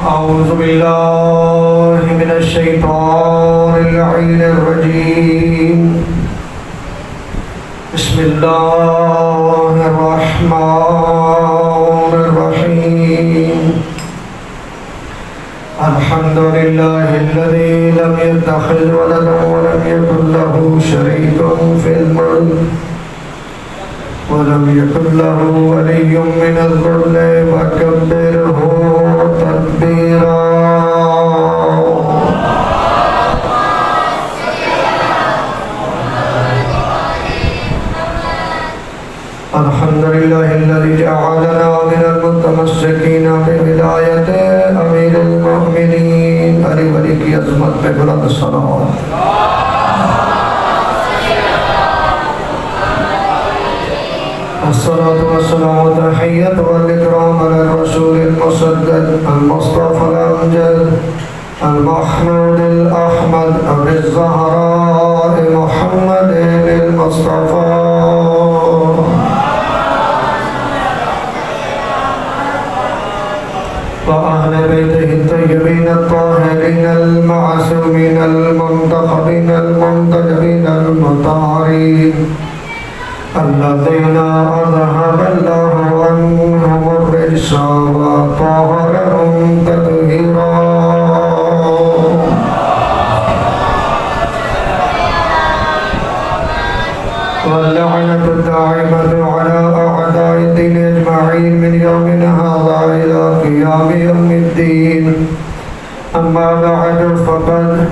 أعوذ بالله من الشيطان اللعين الرجيم بسم الله الرحمن الرحيم الحمد لله الذي لم يتخذ ولدا ولم يكن له شريك في الملك ولم يكن له ولي من الذل وكبره تكبيرا الحمد لله الذي جعلنا من المتمسكين بولاية أمير المؤمنين علی ولی کی عظمت پہ بلند صلوات الصلاة والسلام والتحية والإكرام على الرسول المسدد المصطفى الأمجد المحمود الأحمد أبي الزهراء محمد المصطفى وأهل بيته الطيبين الطاهرين المعصومين المنتخبين المنتجبين المطهرين الذين أذهب الله عنهم الرجس وطهرهم تطهيرا واللعنة الدائمة على أعداء الدين أجمعين من يومنا هذا إلى قيام يوم الدين أما بعد فقد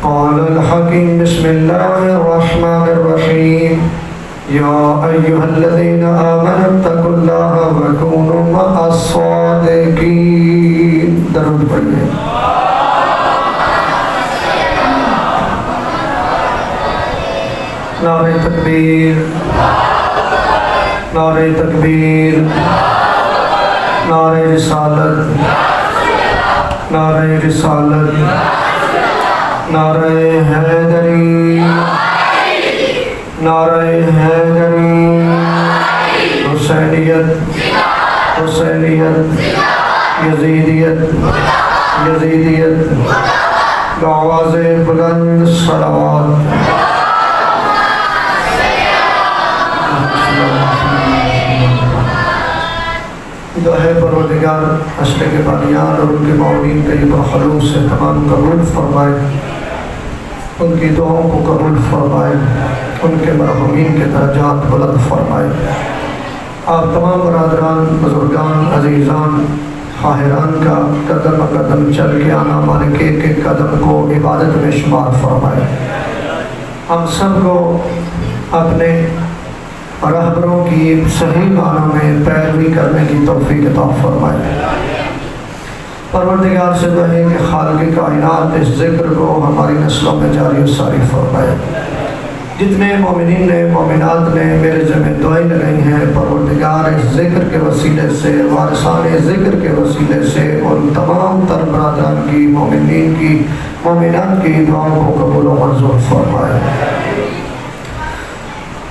قال الحكيم بسم الله الرحمن الرحيم يا أيها الذين آمنوا اتقوا الله وكونوا مع الصادقين درود پڑھیے نعرہ تکبیر نعرہ تکبیر نعرہ رسالت نعرہ رسالت نعرہ حیدری نعرہ حیدری حسینیت حسینیت یزیدیت یزیدیت بآواز بلند صلوات دعائے پروردگار حشر کے بانیان اور ان کے معاونین قریب و خلوص سے تمام قبول فرمائے ان کی دعاؤں کو قبول فرمائے ان کے مرحومین کے درجات بلند فرمائے آپ تمام برادران بزرگان عزیزان خواہران کا قدم قدم چل کے آنا مالک ایک ایک قدم کو عبادت میں شمار فرمائے ہم سب کو اپنے رہبروں کی صحیح معنوں میں پیروی کرنے کی توفیق عطا فرمائے پروردگار سے دعا ہے کہ خالق کائنات اس ذکر کو ہماری نسلوں میں جاری و ساری فرمائے جتنے مومنین نے مومنات نے میرے ذمہ دعائیں لگائی ہیں پروردگار اس ذکر کے وسیلے سے وارثان ذکر کے وسیلے سے اور تمام تر برادران کی مومنین کی مومنات کی دعاؤں کو قبول و منظور فرمائے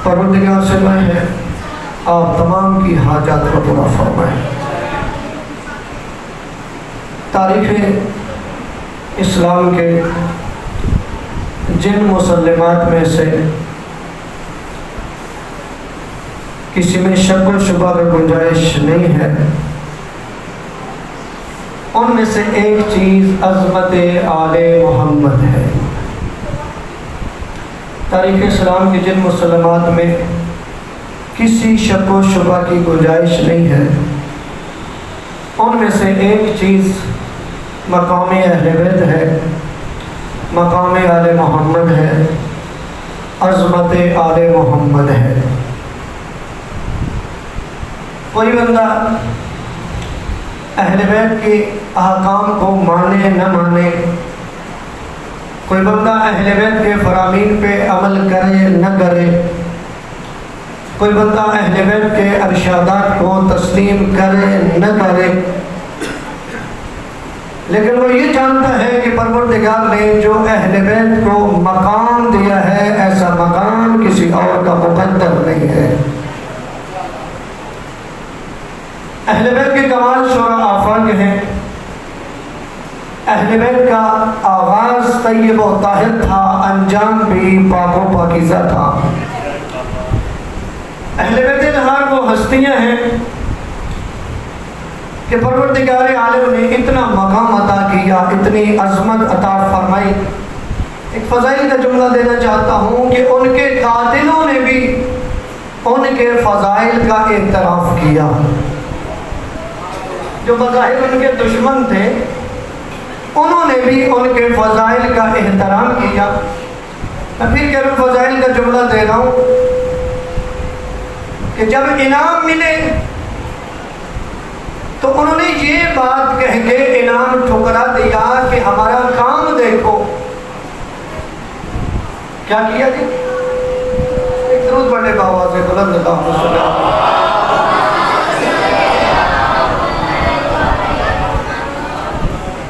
پروردگار سے دعا ہے آپ تمام کی حاجات کو پورا فرمائیں تاریخ اسلام کے جن مسلمات میں سے کسی میں شک و شبہ کا گنجائش نہیں ہے ان میں سے ایک چیز عظمت آل محمد ہے تاریخ اسلام کے جن مسلمات میں کسی شک و شبہ کی گنجائش نہیں ہے ان میں سے ایک چیز مقام اہل بیت ہے مقام آل محمد ہے عظمت آل محمد ہے کوئی بندہ اہل بیت کے احکام کو مانے نہ مانے کوئی بندہ اہل بیت کے فرامین پہ عمل کرے نہ کرے کوئی بندہ اہل بیت کے ارشادات کو تسلیم کرے نہ کرے لیکن وہ یہ جانتا ہے کہ پروردگار نے جو اہل بیت کو مقام دیا ہے ایسا مقام کسی اور کا مقدر نہیں ہے اہل بیت کے کمال شعراء آفاق ہیں اہل بیت کا آغاز طیب و طاہر تھا، انجام بھی پاک و پاکیزہ تھا۔ اہل بیت اطہار وہ ہستیاں ہیں کہ پروردگار عالم نے اتنا مقام عطا کیا، اتنی عظمت عطا فرمائی۔ ایک فضائل کا جملہ دینا چاہتا ہوں کہ ان کے قاتلوں نے بھی ان کے فضائل کا اعتراف کیا۔ جو بظاہر ان کے دشمن تھے انہوں نے بھی ان کے فضائل کا احترام کیا۔ میں پھر کہہ رہا ہوں، فضائل کا جملہ دے رہا ہوں کہ جب انعام ملے تو انہوں نے یہ بات کہہ کے انعام ٹھکرا دیا کہ ہمارا کام دیکھو۔ کیا کیا جی؟ ایک درود پڑھنے کا آواز ہے بلند اللہم صلی اللہ علیہ وسلم۔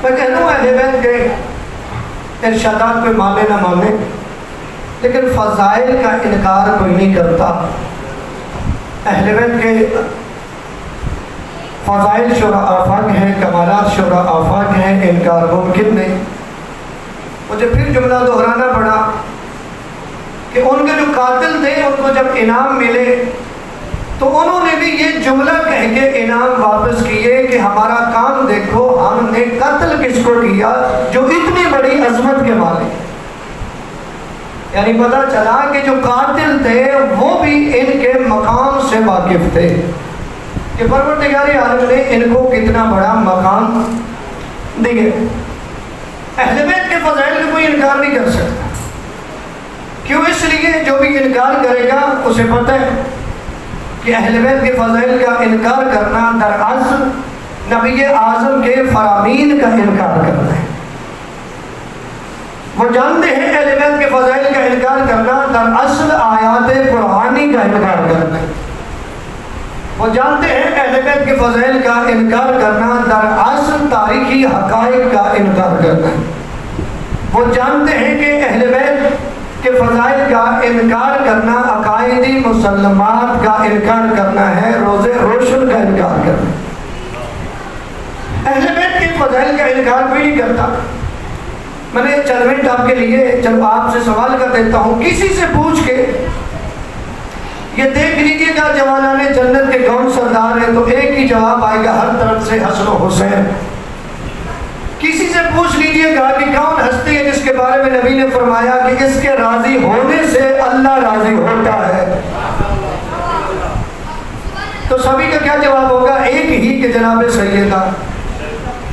میں کہہ رہا ہوں اہل بیت کے ارشادات پہ مانے نہ مانے، لیکن فضائل کا انکار کوئی نہیں کرتا۔ اہل بیت کے فضائل شرح آفاق ہیں، کمالات شرح آفاق ہیں، انکار ممکن نہیں۔ مجھے پھر جملہ دہرانا پڑا کہ ان کے جو قاتل تھے ان کو جب انعام ملے تو انہوں نے بھی یہ جملہ کہہ کے انعام واپس کیے کہ ہمارا کام دیکھو، ہم نے قتل کس کو کیا جو اتنی بڑی عظمت کے مالک۔ یعنی پتہ چلا کہ جو قاتل تھے وہ بھی ان کے مقام سے واقف تھے کہ پروردگار عالم نے ان کو کتنا بڑا مقام دیا۔ اہل بیت کے فضائل کا کوئی انکار نہیں کر سکتا۔ کیوں؟ اس لیے جو بھی انکار کرے گا اسے پتہ ہے کہ اہل بیت کے فضائل کا انکار کرنا دراصل نبی اعظم کے فرامین کا انکار کرنا ہے۔ وہ جانتے ہیں اہل بیت کے فضائل کا انکار کرنا دراصل آیات قرآنی کا انکار کرنا ہے۔ وہ جانتے ہیں اہل بیت کے فضائل کا انکار کرنا دراصل تاریخی حقائق کا انکار کرنا ہے۔ وہ جانتے ہیں کہ اہل بیت کے فضائل کا انکار کرنا عقائدی مسلمات کا انکار کرنا ہے، روز روشن کا انکار کرنا ہے۔ اہل بیت کے فضائل کا انکار کوئی نہیں کرتا۔ میں نے چند منٹ آپ کے لیے جب آپ سے سوال کر دیتا ہوں، کسی سے پوچھ کے یہ دیکھ لیجیے گا جوانان جنت کے کون سردار ہیں تو ایک ہی جواب آئے گا، ہر طرف سے حسن و حسین۔ کسی سے پوچھ لیجئے گا کہ کون ہستی ہے جس کے بارے میں نبی نے فرمایا کہ اس کے راضی ہونے سے اللہ راضی ہوتا ہے، تو سبھی کا کیا جواب ہوگا؟ ایک ہی کہ جناب سیدہ۔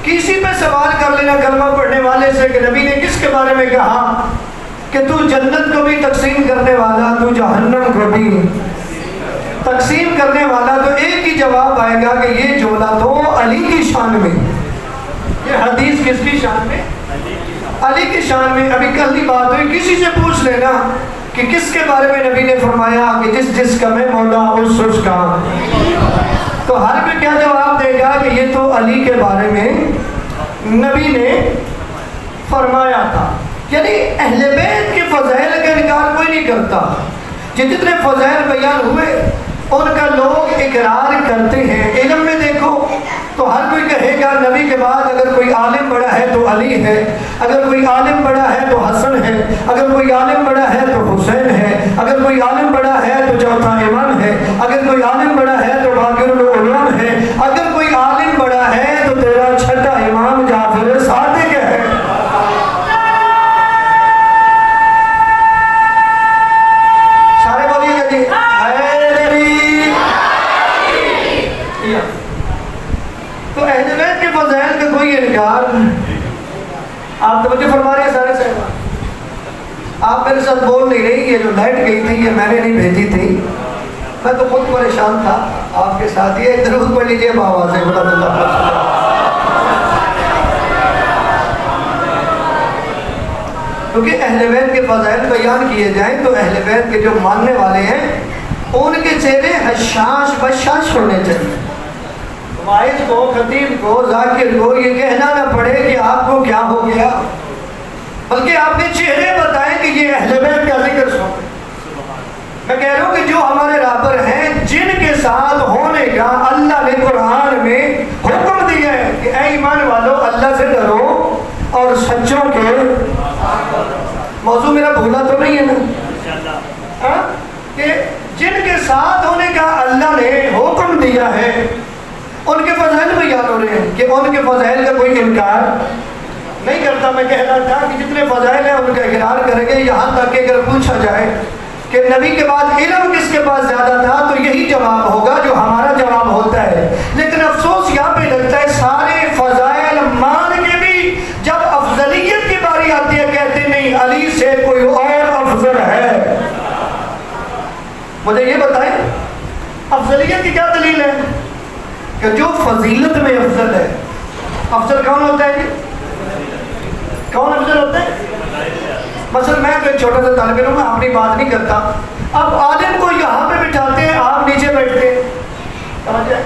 کسی پہ سوال کر لینا کلمہ پڑھنے والے سے کہ نبی نے کس کے بارے میں کہا کہ تو جنت کو بھی تقسیم کرنے والا، تو جہنم کو بھی تقسیم کرنے والا، تو ایک ہی جواب آئے گا کہ یہ جملہ تو علی کی شان میں، یہ حدیث کس کی شان میں؟ علی کی شان میں۔ ابھی کل ہی بات ہوئی، کسی سے پوچھ لینا کہ کس کے بارے میں نبی نے فرمایا کہ جس کا میں مولا اس کا، تو ہر کوئی کیا جواب دے گا کہ یہ تو علی کے بارے میں نبی نے فرمایا تھا۔ یعنی اہل بیت کے فضائل کا انکار کوئی نہیں کرتا۔ جتنے فضائل بیان ہوئے ان کا لوگ اقرار کرتے ہیں۔ علم میں دیکھو تو ہر کوئی کہے گا نبی کے بعد اگر کوئی عالم بڑا ہے تو علی ہے، اگر کوئی عالم بڑا ہے تو حسن ہے، اگر کوئی عالم بڑا ہے تو حسین ہے، اگر کوئی عالم بڑا ہے تو چوتھا امام ہے، اگر کوئی عالم بڑا ہے تو باقر العلوم ہے، اگر کوئی عالم بڑا ہے تو تیرا چھٹا امام جعفر صادق ہے۔ سارے بولیے گا جی تو اہل بیت کے فضائل کا کوئی انکار۔ آپ توجہ فرما رہے ہیں سارے صاحب؟ آپ میرے ساتھ بول نہیں رہی، یہ جو لائٹ گئی تھی یہ میں نے نہیں بھیجی تھی، میں تو خود پریشان تھا آپ کے ساتھ۔ یہ درود پڑھ لیجیے بآواز ہے بلند اللہ۔ کیونکہ اہل بیت کے فضائل بیان کیے جائیں تو اہل بیت کے جو ماننے والے ہیں ان کے چہرے حشاش بشاش ہونے چاہیے۔ واعظ کو، خطیب کو، ذاکر کو یہ کہنا نہ پڑے کہ آپ کو کیا ہو گیا، بلکہ آپ نے چہرے بتائیں کہ یہ اہل بیت کا ذکر سن۔ میں کہہ رہا ہوں کہ جو ہمارے رابر ہیں جن کے ساتھ ہونے کا اللہ نے قرآن میں حکم دیا ہے کہ اے ایمان والو اللہ سے ڈرو اور سچوں کے موضوع میرا بھولا تو نہیں ہے نا کہ جن کے ساتھ ہونے کا اللہ نے حکم دیا ہے ان کے فضائل بیان ہو رہے ہیں کہ ان کے فضائل کا کوئی انکار نہیں کرتا. میں کہہ رہا تھا کہ جتنے فضائل ہیں ان کا اقرار کریں گے, یہاں تک کہ اگر پوچھا جائے کہ نبی کے بعد علم کس کے پاس زیادہ تھا تو یہی جواب ہوگا جو ہمارا جواب ہوتا ہے. لیکن افسوس یہاں پہ لگتا ہے سارے فضائل مان کے بھی جب افضلیت کی باری آتی ہے کہتے نہیں علی سے کوئی اور افضل ہے. مجھے یہ بتائیں افضلیت کی کیا دلیل ہے کہ جو فضیلت میں افضل ہے, افضل کون ہوتا ہے جی؟ کون افضل ہوتا ہے؟ مثلا میں کوئی چھوٹا سا طالب علم, میں اپنی بات نہیں کرتا, اب عالم کو یہاں پہ بٹھاتے ہیں, آپ نیچے بیٹھتے ہیں, سمجھ جائے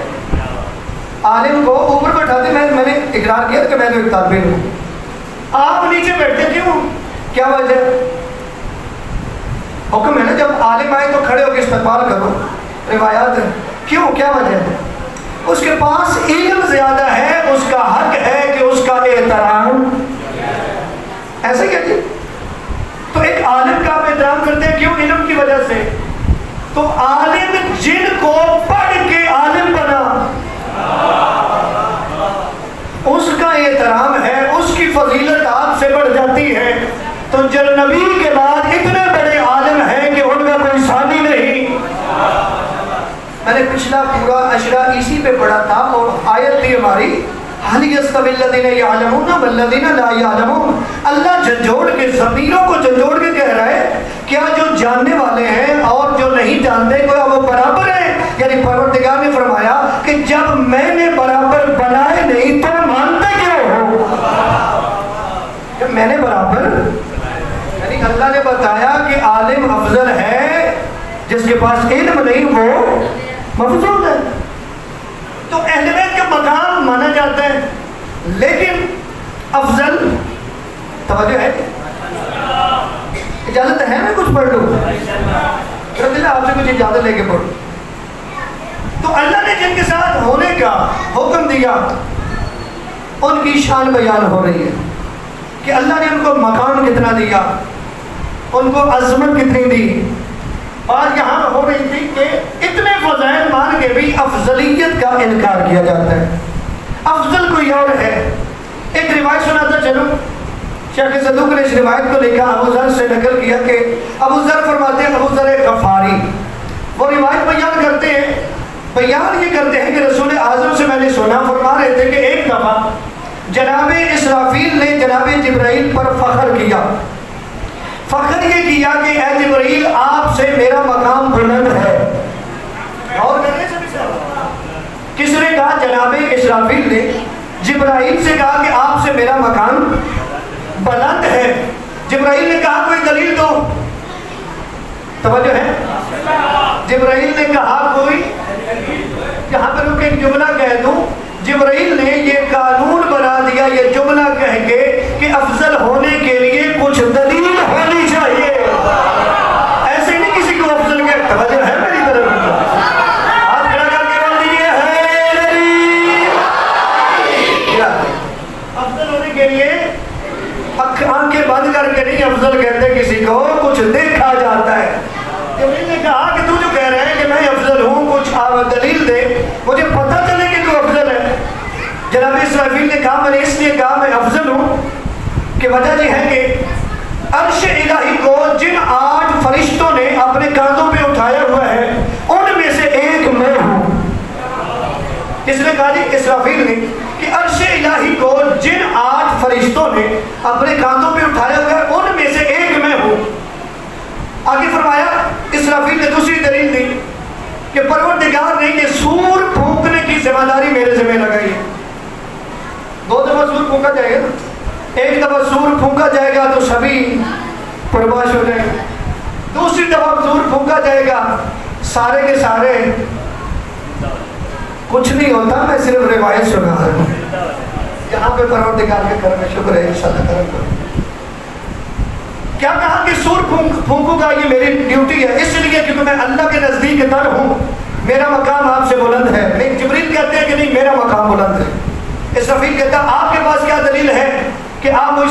عالم کو اوپر بٹھاتے, میں نے اقرار کیا کہ میں تو ایک طالب علم ہوں, آپ نیچے بیٹھتے کیوں, کیا وجہ؟ حکم ہے نا جب عالم آئے تو کھڑے ہو کے استقبال کرو, روایات ہے. کیوں, کیا وجہ ہے؟ اس کے پاس علم زیادہ ہے, اس کا حق ہے کہ اس کا احترام, ایسا کیا جی؟ تو ایک عالم کا آپ احترام کرتے ہیں کیوں؟ علم کی وجہ سے. تو عالم جن کو پڑھ کے عالم بنا اس کا احترام ہے, اس کی فضیلت آپ سے بڑھ جاتی ہے. تو جو نبی کے بعد اتنے بڑے عالم ہیں کہ ان کا کوئی ثانی نہیں. میں نے پچھلا پورا اشرا اسی پہ پڑھا تھا اور آیت بھی ہماری حَلْ يَسْتَوِي الَّذِينَ يَعْلَمُونَ وَالَّذِينَ لَا يَعْلَمُونَ. اللہ جھنجھوڑ کے ضمیروں کو جھنجھوڑ کے کہہ رہا ہے کیا جو جاننے والے ہیں اور جو نہیں جانتے کوئی وہ برابر ہیں؟ یعنی پروردگار نے فرمایا کہ جب میں نے برابر بنائے نہیں تو مانتے کیوں ہو؟ جب میں نے برابر, یعنی اللہ نے بتایا کہ عالم افضل ہے, جس کے پاس علم نہیں وہ مفضول ہے. تو اہل بیت کا مقام مانا جاتا ہے, لیکن افضل توجہ ہے, اجازت ہے میں کچھ پڑھ لوں, آپ سے کچھ اجازت لے کے پڑھوں. تو اللہ نے جن کے ساتھ ہونے کا حکم دیا ان کی شان بیان ہو رہی ہے کہ اللہ نے ان کو مقام کتنا دیا, ان کو عظمت کتنی دی. اور یہاں ہو رہی تھی کہ اتنے فضائل مان کے بھی افضلیت کا انکار کیا جاتا ہے, افضل کوئی اور ہے. ایک روایت سناتا چلو, شیخ صدوق نے اس روایت کو لکھا, ابو ذر سے نقل کیا کہ ابو ذر فرماتے ہیں, ابو ذر غفاری وہ روایت بیان کرتے ہیں, بیان یہ کرتے ہیں کہ رسول اعظم سے میں نے سنا فرما رہے تھے کہ ایک دفعہ جناب اسرافیل نے جناب جبرائیل پر فخر کیا. فخر یہ کیا کہ اے جبرائیل آپ سے میرا مقام بلند ہے. اور کس نے کہا؟ جناب اسرافیل نے جبرائیل سے کہا کہ آپ سے میرا مقام بلند ہے. جبرائیل نے کہا کوئی دلیل دو, توجہ ہے, جبرائیل نے کہا کوئی, یہاں پر رک ایک جملہ کہہ دوں, جبرائیل نے یہ قانون بنا دیا یہ جملہ کہہ کے کہ افضل ہونے کے لیے کچھ دلیل ہونی چاہیے. ایسے نہیں کسی کو افضل کے, توجہ ہے میری طرف, آپ کھڑا کر کے بول دیجیے افضل ہونے کے لیے آنکھیں بند کر کے نہیں افضل کہتے کسی کو, کچھ دیکھا جاتا ہے. جبرائیل نے کہا کہ تو جو کہہ رہے ہیں کہ میں افضل ہوں کچھ دلیل دے, مجھے پتہ چلے کہ تو افضل ہے. جناب اسرافیل نے کہا میں نے اس لیے کہا میں افضل ہوں کہ وجہ یہ ہے کہ عرش الہی کو جن 8 فرشتوں نے اپنے کاندھوں پہ اٹھایا ہوا ہے ان میں سے ایک میں ہوں. کس نے کہا جی؟ اسرافیل نے, کہ عرش الہی کو جن 8 فرشتوں نے اپنے کاندھوں پہ اٹھایا ہوا ہے ان میں سے ایک میں ہوں. آگے فرمایا اسرافیل نے دوسری دلیل دی کہ پروردگار نے یہ سور پھونکنے کی ذمہ داری میرے ذمہ لگائی ہے. 2 دفعہ سور پھونکا جائے گا, ایک دفعہ سور پھونکا جائے گا تو سبھی پرواش ہو جائیں گے, دوسری دفعہ سور پھونکا جائے گا سارے کے سارے کچھ نہیں ہوتا. میں صرف روایت سنا رہا ہوں, یہاں پہ پروردگار کے کرم شکر ہے, انشاءاللہ کرم کرو. کیا کہا کہ سور پھونکوں گا یہ میری ڈیوٹی ہے, اس لیے کیونکہ میں اللہ کے نزدیک تر ہوں, میرا مقام آپ سے بلند ہے. نہیں, جبریل کہتے ہیں کہ نہیں میرا مقام بلند ہے. اسرافیل کہتا ہے آپ کے پاس کیا دلیل ہے کہ آپ مجھ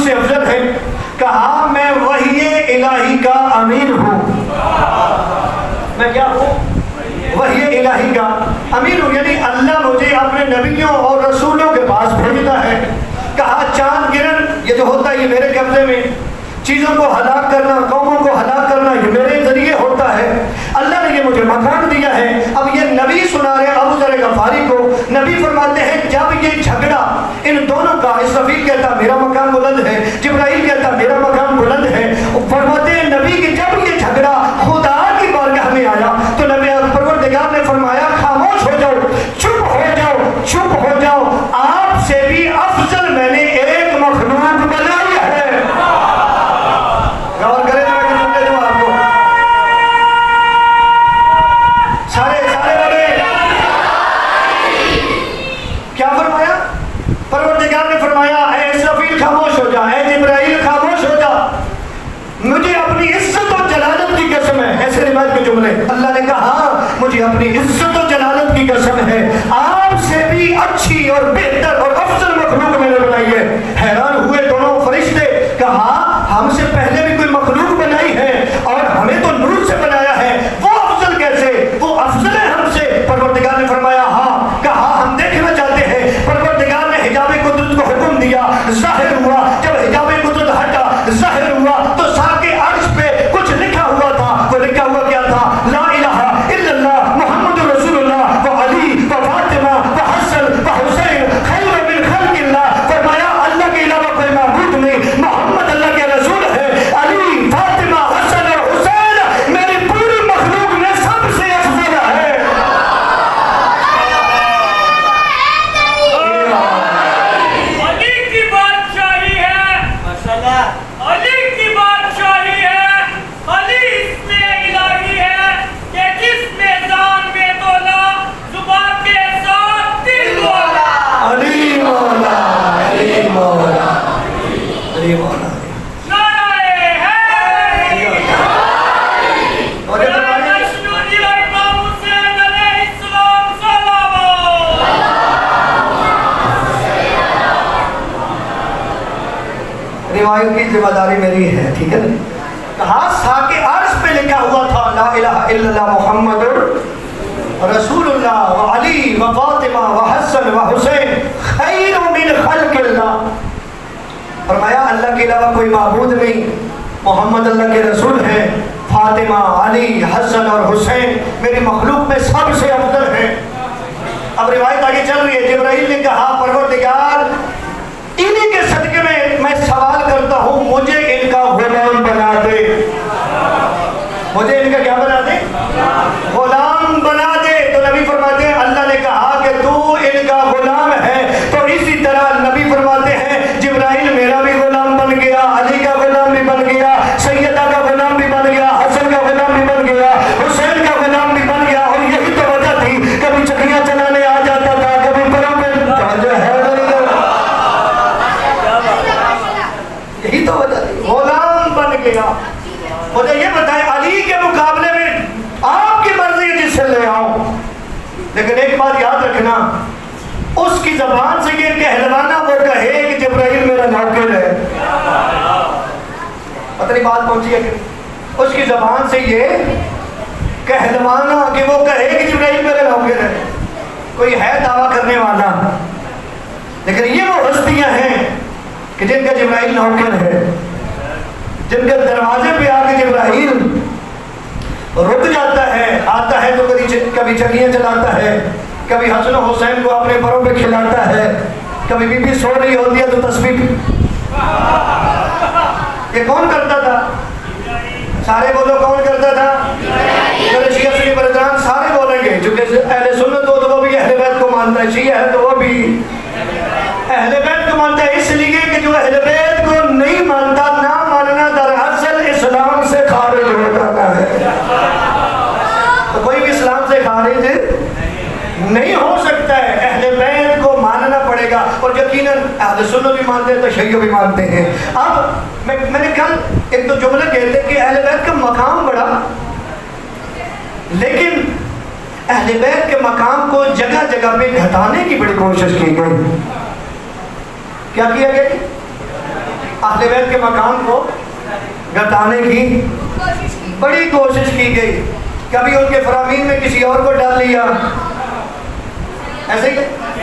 امین ہوں، یعنی اللہ مجھے اپنے نبیوں اور رسولوں کے پاس بھیجتا ہے۔ کہا چاند گرن یہ جو ہوتا ہے یہ میرے قبضے میں، چیزوں کو ہلاک کرنا، قوموں کو ہلاک کرنا یہ میرے ذریعے ہوتا ہے، اللہ نے یہ مجھے مقام دیا ہے۔ اب یہ نبی سنا رہے ابو ذر غفاری کو، نبی فرماتے ہیں جب یہ جھگڑا ان دونوں کا، اسرافیل کہتا میرا مقام بلند ہے، جبرائیل کہتا میرا مقام بلند ہے، فرماتے ہیں نبی کہ جب یہ جھگڑا خدا کی بارگاہ میں آیا تو نبی پروردگار نے فرمایا خاموش ہو جاؤ، چپ ہو جاؤ، چپ ہو جاؤ، آپ سے بھی افضل میں نے ایک مخلوق بنائی ہے۔ غور کریں تو میں جملے دوں آپ کو، سارے بولے کیا فرمایا؟ پروردگار نے فرمایا اے اسرافیل خاموش ہو جا، اے جبرائیل خاموش ہو جا، مجھے اپنی عزت و جلالت کی قسم ہے، ایسے روایت کے جملے، اللہ نے کہا مجھے اپنی عزت و جلالت کی قسم ہے آپ سے بھی اچھی اور بہتر اور افضل مخلوق میں نے بنائی ہے۔ حیران ہوئے دونوں فرشتے، کہا ہم سے پہلے بھی کوئی مخلوق بنائی ہے اور ہمیں تو نور سے بنایا ہے، وہ افضل کیسے؟ وہ افضل ہے ہم سے؟ پروردگار نے فرمایا ہاں۔ کہا ہم دیکھنا چاہتے ہیں۔ پروردگار نے حجاب قدرت کو حکم دیا، ظاہر ہوا، جب حجاب قدرت ہٹا ظاہر ہوا تو ساق عرش پہ کچھ لکھا ہوا تھا، وہ لکھا ہوا کیا تھا؟ لا الہ الا اللہ محمد رسول اللہ و علی و فاطمہ و حسن و حسین خیر من خلق اللہ۔ فرمایا اللہ کے علاوہ کوئی معبود نہیں، محمد اللہ کے رسول ہے، علی فاطمہ حسن اور حسین میری پوری مخلوق میں سب سے افضل ہے۔ علی کی بادشاہی ہے، علی کی بادشاہی ہے، علی اس میں الہی ہے کہ جس میں جان میں تولا، زبان کے ساتھ دل بولا۔ علی مولا، علی مولا، علی مولا۔ نعرہ حیدری، یا جشن امام حسین علیہ السلام صلوات۔ روایت کی ذمہ داری میری ہے، ٹھیک ہے نا؟ کہا ساق عرش پہ لکھا ہوا تھا لا الہ الا اللہ محمد رسول اللہ و علی و فاطمہ و حسن و حسین خیر من خلق اللہ۔ فرمایا اللہ کے علاوہ کوئی معبود نہیں، محمد اللہ کے رسول ہیں، فاطمہ، علی، حسن اور حسین میری مخلوق میں سب سے افضل ہیں۔ اب روایت آگے چل رہی ہے، جبرائیل نے کہا پروردگار انہی کے صدقے میں سوال کرتا ہوں مجھے ان کا غلام بنا دے، مجھے ان کا کیا بنا دے؟ غلام بنا دے۔ تو نبی فرماتے ہیں اللہ نے کہا کہ تو ان کا غلام ہے، تو اسی طرح نبی فرماتے ہیں جبرائیل میرا بھی غلام بن گیا، علی کا غلام بھی بن گیا، سیدہ کا غلام بھی بن گیا، حسن کا غلام بھی بن گیا، حسین کا غلام بھی بن گیا۔ اور یہی تو وجہ تھی کبھی چکریاں چلانے آ جاتا تھا، کبھی پروں میں یہی تو وجہ تھی، غلام بن گیا۔ مجھے یہ بتائیں علی کے مقابلے میں آپ کی مرضی جس سے لے آؤ، لیکن ایک بات یاد رکھنا، اس کی زبان سے یہ کہلوانا وہ کہے کہ جبرائیل میرا نوکر ہے۔ پتہ نہیں بات پہنچی ہے کہ اس کی زبان سے یہ کہلوانا کہ وہ کہے کہ جبرائیل میرا نوکر ہے، کوئی ہے دعویٰ کرنے والا، لیکن یہ وہ ہستیاں ہیں کہ جن کا جبرائیل نوکر ہے، جن کے دروازے پہ آ کے جبرائیل رک جاتا ہے، آتا ہے تو کبھی چکیاں چلاتا ہے، کبھی حسن و حسین کو اپنے پروں پہ کھلاتا ہے، کبھی بی بی سو رہی ہوتی ہے تو تسبیح۔ یہ کون کرتا تھا؟ سارے بولو کون کرتا تھا؟ میرے شیعہ سنی برادران سارے بولیں گے، چونکہ اہل سنت ہو تو وہ بھی اہل بیت کو مانتا ہے، شیعہ ہے تو وہ بھی اہل بیت کو مانتا ہے، اس لیے کہ جو اہل بیت کو نہیں مانتا، نہ ماننا دراصل اسلام سے خارج ہو جاتا ہے۔ تو کوئی بھی اسلام سے خارج نہیں ہو سکتا ہے، اہل بیت کو ماننا پڑے گا، اور یقیناً اہل سنت بھی مانتے ہیں تو شیعہ بھی مانتے ہیں۔ اب میں نے کل ایک دو جملے کہتے کہ اہل بیت کا مقام بڑا، لیکن اہل بیت کے مقام کو جگہ جگہ پہ گھٹانے کی بڑی کوشش کی گئی۔ کیا کیا گیا؟ اہل بیت کے مقام کو گھٹانے کی بڑی کوشش کی گئی۔ کبھی ان کے فرامین میں کسی اور کو ڈال لیا، ایسے ہی ہے؟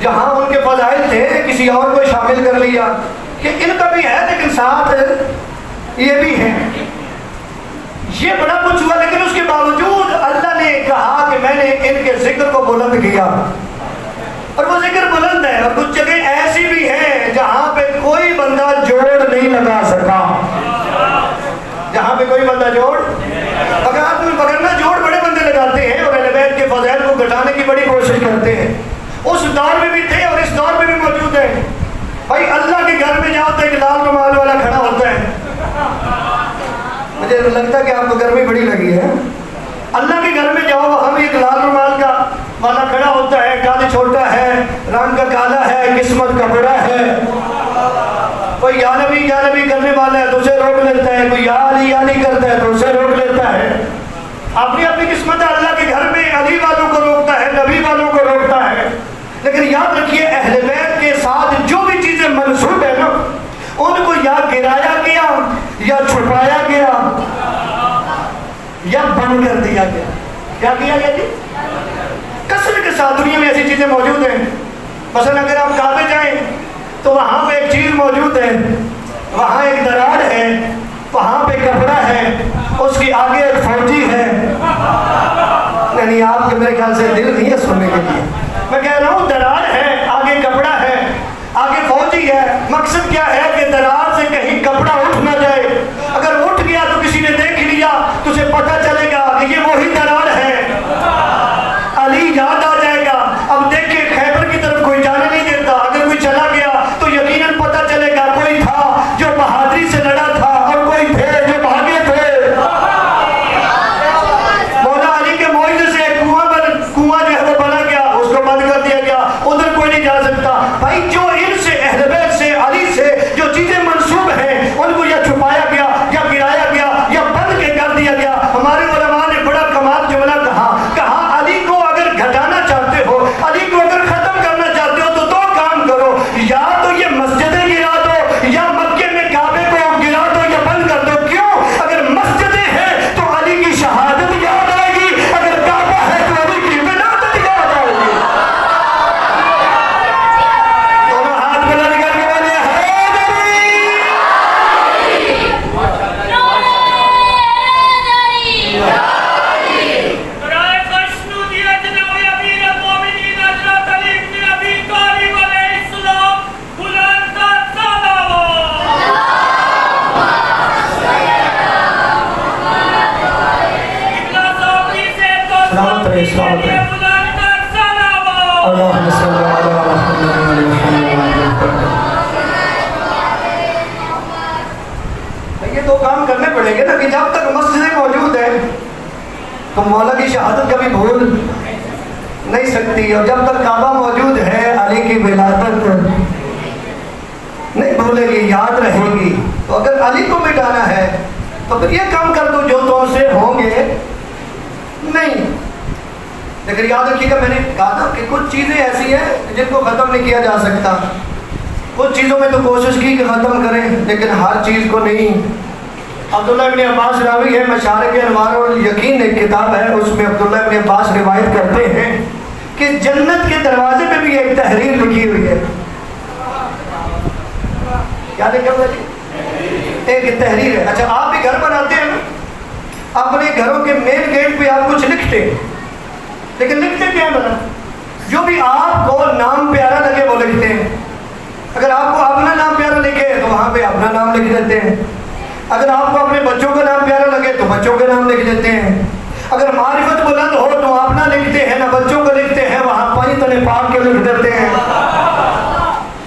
جہاں ان کے فضائل تھے کسی اور کو شامل کر لیا کہ ان کا بھی ہے لیکن ساتھ یہ بھی ہے. یہ بڑا کچھ ہوا لیکن اس کے باوجود اللہ نے کہا کہ میں نے ان کے ذکر کو بلند کیا. اور وہ ذکر بلند ہے اور کچھ جگہ ایسی بھی ہیں جہاں پہ کوئی بندہ جوڑ نہیں لگا سکا. جہاں پہ کوئی بندہ جوڑ پکڑنا جوڑ بڑے بندے لگاتے ہیں اور اہل بیت کے فضائل کو گھٹانے کی بڑی کوشش کرتے ہیں. اس دور میں بھی تھے اور اس دور میں بھی موجود ہیں. بھائی اللہ کے گھر میں جاؤ تو ایک لال رومال والا کھڑا ہوتا ہے. مجھے لگتا ہے کہ آپ کو گرمی بڑی لگی ہے. اللہ کے گھر میں جاؤ وہاں بھی ایک لال رومال کا والا کھڑا ہوتا ہے. قد چھوٹا ہے, رنگ کا کالا ہے, قسمت کا بڑا ہے. کوئی یا نبی کرنے والا ہے تو اسے روک لیتا ہے, کوئی یا علی کرتا ہے تو اسے روک لیتا ہے. اپنی اپنی قسمت ہے. اللہ کے گھر میں علی والوں کو روکتا ہے, نبی والوں کو روکتا ہے. لیکن یاد رکھیے اہل بیت کے ساتھ جو بھی چیزیں منسوب ہیں نا ان کو یا گرایا گیا یا چھپایا گیا یا بند کر دیا گیا. کیا کیا گیا جی؟ کثرت کے ساتھ دنیا میں ایسی چیزیں موجود ہیں. مثلا اگر آپ کعبے جائیں تو وہاں پہ ایک چیز موجود ہے, وہاں ایک دراڑ ہے, وہاں پہ کپڑا ہے, اس کی آگے ایک فوجی ہے. نہیں آپ کے میرے خیال سے دل نہیں ہے سننے کے لیے. میں کہہ رہا ہوں دراڑ ہے, آگے کپڑا ہے, آگے فوجی ہے. مقصد کیا ہے کہ دراڑ سے کہیں کپڑا اٹھ نہ جائے. اگر اٹھ گیا تو کسی نے دیکھ لیا تو اسے پتہ چلے گا کہ یہ وہی دراڑ ہے. علی یاد آ جائے گا. اب دیکھیں خیبر کی طرف کوئی جانے نہیں دیتا. اگر کوئی چلا گیا تو یقیناً پتہ چلے گا کوئی تھا جو بہادری سے لڑا تھا اور کوئی تھے جو بھاگے تھے. مولا علی کے معجزے سے ایک کنواں جو ہے وہ بنا گیا, اس کو بند کر دیا گیا, ادھر کوئی نہیں جا سکتا. بھائی جو ان سے اہل بیت سے علی سے جو چیزیں منسوب ہیں ان کو یا چھپایا گیا یا گرایا گیا یا بند کے کر دیا گیا. ہمارے علماء نے بڑا کمال جملہ کہا علی کو اگر گھٹانا چاہتے ہو, علی کو اگر ختم کرنا چاہتے ہو تو دو کام کرو, یا تو یہ مسجدیں گرا دو یا مکے میں کعبے کو گرا دو یا بند کر دو. کیوں؟ اگر مسجدیں ہیں تو علی کی شہادت یاد آئے گی, اگر کعبہ ہے تو علی کی ولادت یاد آئے گی. دونوں ہاتھ بلند کر کے بولے برائے خوشنودی جناب امیر المومنین حضرت علی بن ابی طالب علیہ السلام بلند صلوات. ابن صوفی سے تو سلامت رہے, سلامت رہے. بلند صلوات. اللہم صلی علی محمد و محمد. یہ دو کام کرنے پڑیں گے نا کہ جب تک مسجدیں موجود ہیں تو مولا کی شہادت کبھی بھول نہیں سکتی, اور جب تک کعبہ موجود ہے علی کی ولادت نہیں بھولے گی, یاد رہے گی. تو اگر علی کو مٹانا ہے تو پھر یہ کام کر دو جو تم سے ہوں گے نہیں. لیکن یاد رکھیے گا میں نے کہا تھا کہ کچھ چیزیں ایسی ہیں جن کو ختم نہیں کیا جا سکتا. کچھ چیزوں میں تو کوشش کی کہ ختم کریں لیکن ہر چیز کو نہیں. عبداللہ ابن عباس راوی ہے, مشارق انوار الیقین ایک کتاب ہے, اس میں عبداللہ ابن عباس روایت کرتے ہیں کہ جنت کے دروازے پہ بھی ایک تحریر لکھی ہوئی ہے. کیا لکھا ہوا جی؟ ایک تحریر ہے. اچھا آپ بھی گھر بناتے ہیں نا, اپنے گھروں کے مین گیٹ پہ آپ کچھ لکھتے ہیں, لیکن لکھتے کیا ہے بنا؟ جو بھی آپ کو نام پیارا لگے وہ لکھتے ہیں. اگر آپ کو اپنا نام پیارا لکھے تو وہاں پہ اپنا نام لکھ دیتے ہیں. اگر آپ کو اپنے بچوں کا نام پیارا لگے تو بچوں کے نام لکھ دیتے ہیں. اگر معرفت بلند ہو تو اپنا لکھتے ہیں, نہ بچوں کو لکھتے ہیں, وہاں پانی تنے پاک کے لکھ دیتے ہیں.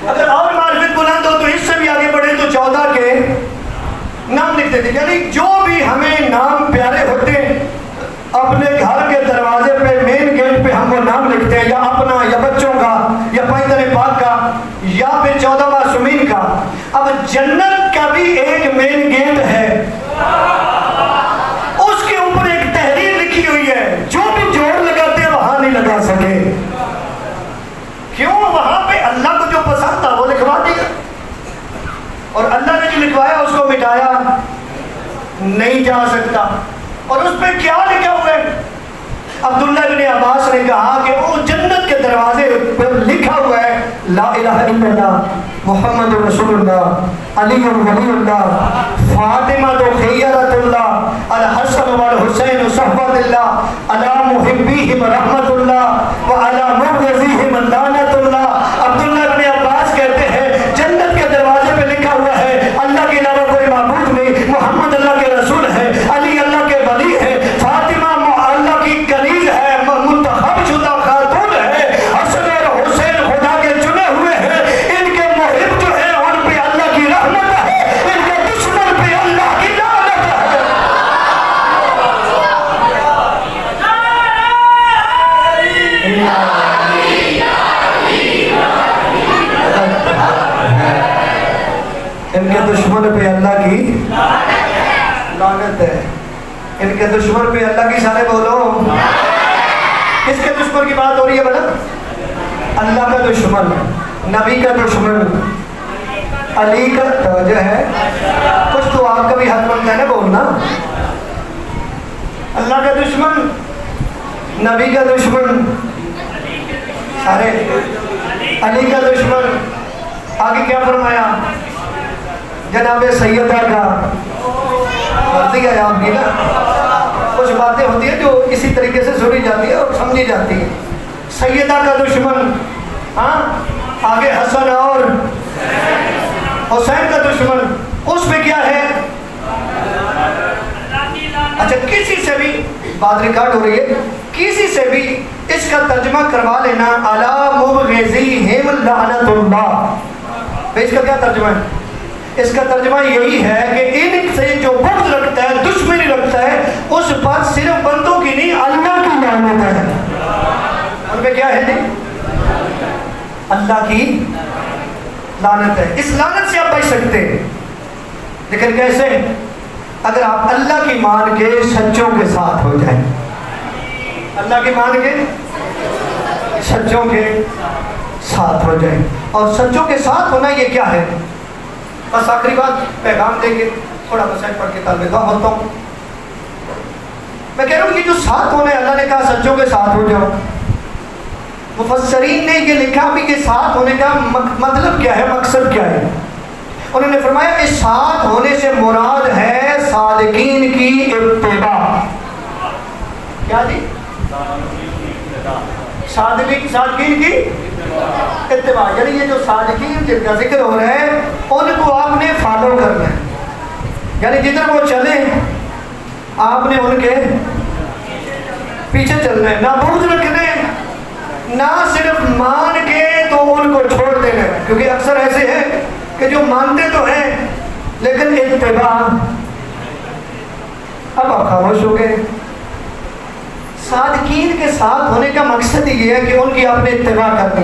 اگر اور معرفت بلند ہو تو اس سے بھی آگے بڑھے تو 14 کے نام لکھ دیتے. یعنی جو بھی ہمیں نام پیارے ہوتے ہیں اپنے گھر کے دروازے پہ مین گیٹ پہ ہم وہ نام لکھتے ہیں, یا اپنا یا بچوں کا یا پائندر پاک کا یا پھر 14 معصومین کا. اب جنت کا بھی ایک مین گیٹ ہے, اس کے اوپر ایک تحریر لکھی ہوئی ہے, جو بھی جوڑ لگاتے ہیں وہاں نہیں لگا سکے. کیوں؟ وہاں پہ اللہ کو جو پسند تھا وہ لکھوا دیا, اور اللہ نے جو لکھوایا اس کو مٹایا نہیں جا سکتا. اور اس پہ کیا لکھا ہوا ہے؟ عبداللہ بن عباس نے کہا کہ وہ جنت کے دروازے پر لکھا ہوا ہے لا الہ الا اللہ محمد رسول اللہ علی ولی اللہ فاطمہ تو خیرت اللہ الحسن والحسین صحبت اللہ علی محبیہم رحمت اللہ وعلی مبغضیہم لعنت اللہ۔ عبداللہ بن عباس کہتے ہیں جنت کے دروازے پہ لکھا ہوا ہے اللہ کے علاوہ کوئی معبود نہیں، محمد اللہ کے رسول ہے، علی اللہ کے ولی ہے، فاطمہ اللہ کی کنیز ہے، منتخب شدہ خاتون ہے، حسن اور حسین خدا کے چنے ہوئے ہیں، ان کے محب جو ہے ان پہ اللہ کی رحمت ہے، ان کے دشمن پہ اللہ کی لعنت ہے۔ ان کے دشمن پہ اللہ کی لعنت ہے، ان کے دشمن پہ اللہ کی سارے بولو۔ کس کے دشمن کی بات ہو رہی ہے بڑا؟ اللہ کا دشمن، نبی کا دشمن، علی کا توجہ ہے، کچھ تو آپ کا بھی حق بنتا ہے نا بولنا۔ اللہ کا دشمن، نبی کا دشمن، سارے علی کا دشمن۔ آگے کیا فرمایا؟ جناب سیدہ کا مرضی ہے آپ کی نا، کچھ باتیں ہوتی ہیں جو اسی طریقے سے سنی جاتی ہے اور سمجھی جاتی ہے۔ سیدہ کا دشمن، ہاں آگے حسن اور حسین کا دشمن، اس میں کیا ہے؟ اچھا کسی سے بھی بات ریکارڈ ہو رہی ہے، کسی سے بھی اس کا ترجمہ کروا لینا علی مبغضیہم لعنت اللہ، اس کا کیا ترجمہ ہے؟ اس کا ترجمہ یہی ہے کہ ان سے جو بغض رکھتا ہے، دشمنی رکھتا ہے، اس پر صرف بندوں کی نہیں اللہ کی لعنت ہے۔ ان پہ کیا ہے جی؟ اللہ کی لعنت ہے۔ اس لعنت سے آپ بچ سکتے ہیں، لیکن کیسے؟ اگر آپ اللہ کی مان کے سچوں کے ساتھ ہو جائیں، اللہ کی مان کے سچوں کے ساتھ ہو جائیں۔ اور سچوں کے ساتھ ہونا یہ کیا ہے؟ بس آخری بات پیغام دے کے تھوڑا مسائل پڑھ کے طالب دعا ہوتا ہوں۔ میں کہہ رہا ہوں کہ جو ساتھ ہونے، اللہ نے کہا سچوں کے ساتھ ہو جاؤ۔ مفسرین نے یہ لکھا بھی کہ ساتھ ہونے کا مطلب کیا ہے، مقصد کیا ہے؟ انہوں نے فرمایا اس ساتھ ہونے سے مراد ہے صادقین کی اتباع۔ کیا جی؟ صادقین کی اتباع، یعنی یہ جو صادقین جن کا ذکر ہو رہا ہے ان کو آپ نے فالو کرنا ہے، یعنی جدھر وہ چلیں آپ نے ان کے پیچھے چلنا ہے، نہ بغض رکھنے، نہ صرف مان کے تو ان کو چھوڑ دینا ہے، کیونکہ اکثر ایسے ہیں کہ جو مانتے تو ہیں لیکن اتباع۔ اب آپ خاموش ہو گئے۔ صادقین کے ساتھ ہونے کا مقصد یہ ہے کہ ان کی آپ نے اتباع کرنی،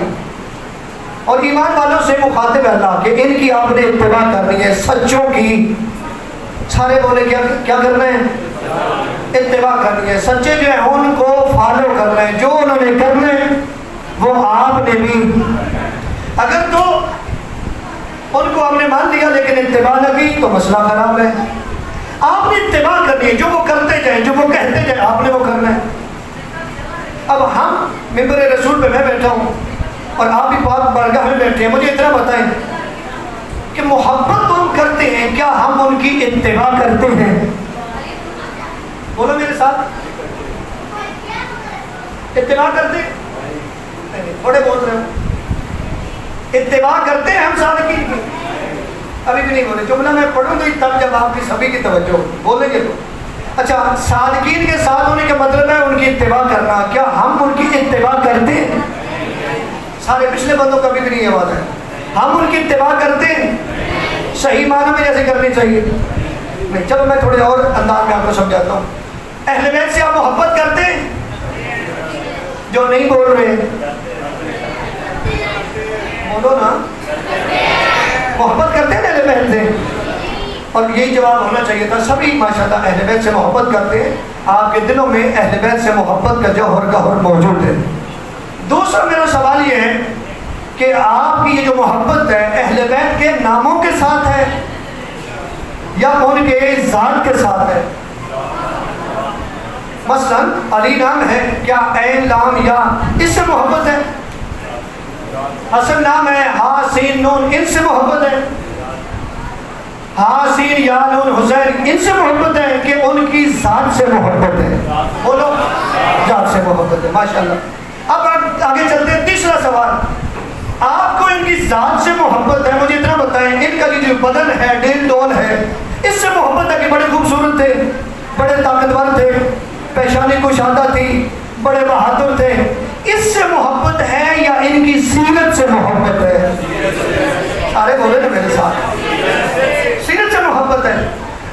اور ایمان والوں سے مخاطب ہے اللہ کہ ان کی آپ نے اتباع کرنی ہے، سچوں کی۔ سارے بولے کیا کرنا ہے؟ اتباع کرنی ہے۔ سچے جو ہیں ان کو فالو کرنا ہے، جو انہوں نے کرنا ہے وہ آپ نے بھی۔ اگر تو ان کو آپ نے مان لیا لیکن اتباع نہ کی تو مسئلہ خراب ہے۔ آپ نے اتباع کرنی ہے، جو وہ کرتے جائیں، جو وہ کہتے جائیں، آپ نے وہ کرنا ہے۔ اب ہم ممبر رسول پہ میں بیٹھا ہوں اور آپ بھی پاک بارگاہ میں بیٹھے ہیں، مجھے اتنا بتائیں کہ محبت تو ہم کرتے ہیں، کیا ہم ان کی اتباع کرتے ہیں؟ بولو میرے ساتھ، اتباع کرتے ہیں؟ تھوڑے بول رہے ہو، اتباع کرتے ہیں ہم صادقین کی؟ ابھی بھی نہیں بولے، جملہ میں پڑھوں گی تب جب آپ کی سبھی کی توجہ بولیں گے تو۔ اچھا صادقین کے ساتھ ہونے کا مطلب ہے ان کی اتباع کرنا، کیا ہم ان کی اتباع کرتے ہیں؟ سارے پچھلے بندوں کا بھی نہیں آواز ہے، ہم ان کی اتباع کرتے ہیں صحیح معنی میں جیسے کرنی چاہیے؟ نہیں، چلو میں تھوڑے اور انداز میں آپ کو سمجھاتا ہوں۔ اہل بیت سے آپ محبت کرتے ہیں؟ جو نہیں بول رہے بولو نا، محبت کرتے ہیں اہل بیت سے؟ اور یہی جواب ہونا چاہیے تھا، سبھی ماشاءاللہ اہل بیت سے محبت کرتے ہیں، آپ کے دلوں میں اہل بیت سے محبت کا جوہر گہر موجود ہے۔ دوسرا میرا سوال یہ ہے کہ آپ کی یہ جو محبت ہے اہل بیت کے ناموں کے ساتھ ہے یا ان کے ذات کے ساتھ ہے؟ مثلا علی نام ہے، کیا عین لام یا اس سے محبت ہے؟ حسن نام ہے، ہا سین نون، ان سے محبت ہے؟ ہا سین یا نون حسین، ان سے محبت ہے کہ ان کی ذات سے محبت ہے؟ بولو، ذات سے محبت ہے، ماشاءاللہ۔ اب آگے چلتے ہیں، تیسرا سوال، آپ کو ان کی ذات سے محبت ہے، مجھے اتنا بتائیں ان کا جو بدن ہے، ڈیل ڈول ہے، اس سے محبت ہے کہ بڑے خوبصورت تھے، بڑے طاقتور تھے، پیشانی کشادہ تھی، بڑے بہادر تھے، اس سے محبت ہے یا ان کی سیرت سے محبت ہے؟ سارے بولے نا میرے ساتھ، سیرت سے محبت ہے۔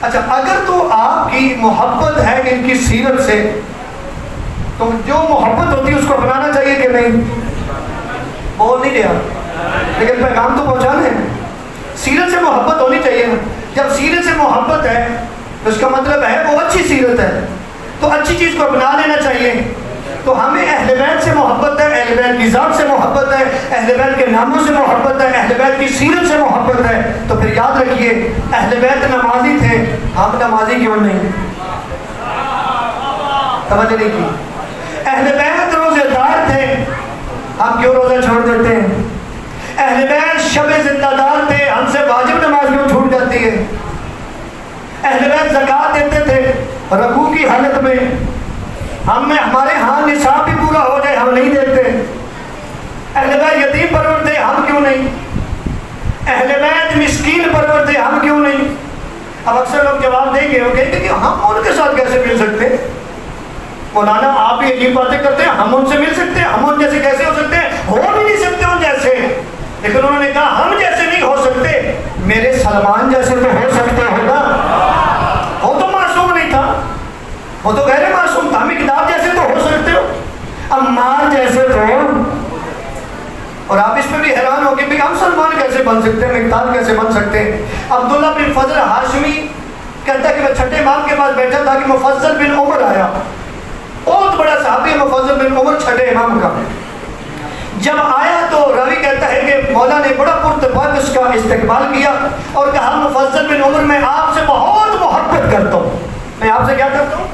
اچھا، اگر تو آپ کی محبت ہے ان کی سیرت سے، تو جو محبت ہوتی ہے اس کو اپنانا چاہیے کہ نہیں؟ بول نہیں دیا لیکن پیغام تو پہنچانے ہیں۔ سیرت سے محبت ہونی چاہیے نا۔ جب سیرت سے محبت ہے تو اس کا مطلب ہے وہ اچھی سیرت ہے، تو اچھی چیز کو اپنا لینا چاہیے۔ تو ہمیں اہل بیت سے محبت ہے، اہل بیت کی ذات سے محبت ہے، اہل بیت کے ناموں سے محبت ہے، اہل بیت کی سیرت سے محبت ہے۔ تو پھر یاد رکھیے، اہل بیت نمازی تھے، ہم نمازی کیوں نہیں؟ توجہ نہیں کی۔ اہل بیت روزے دار تھے، ہم کیوں روزہ چھوڑ دیتے ہیں؟ اہل بیت شب زندہ دار تھے، ہم سے واجب نماز کیوں چھوٹ جاتی ہے؟ اہل بیت زکوٰۃ دیتے تھے رکوع کی حالت میں، ہمارے ہاں نصاب بھی پورا ہو جائے ہم نہیں دیتے۔ اہل بیت یتیم پرور تھے، ہم کیوں نہیں؟ اہل بیت مسکین پرور تھے، ہم کیوں نہیں؟ اب اکثر لوگ جواب دیں گے، وہ کہیں گے کہ ہم ان کے ساتھ کیسے مل سکتے ہیں؟ مولانا آپ بھی عجیب باتیں کرتے ہیں، ہم ان سے مل سکتے ہیں؟ ہم ان جیسے کیسے ہو سکتے ہیں؟ ہو بھی نہیں سکتے ان جیسے۔ لیکن انہوں نے کہا ہم جیسے نہیں ہو سکتے، میرے سلمان جیسے تو ہو سکتے ہو نا۔ وہ تو معصوم نہیں تھا، وہ تو غیر معصوم تھا، مقداد جیسے تو ہو سکتے ہو، عمار جیسے تو۔ اور آپ اس پہ بھی حیران ہو کہ ہم سلمان کیسے بن سکتے ہیں، مقداد کیسے بن سکتے ہیں؟ عبداللہ بن فضل ہاشمی کہتا ہے کہ میں چھٹے امام کے پاس بیٹھا تھا کہ مفضل بن عمر آیا، بہت بڑا صحابی ہے مفضل بن عمر چھٹے امام کا۔ جب آیا تو راوی کہتا ہے کہ مولا نے بڑا پرتپاک اس کا استقبال کیا اور کہا مفضل بن عمر میں آپ سے بہت محبت کرتا ہوں۔ میں آپ سے کیا کرتا ہوں؟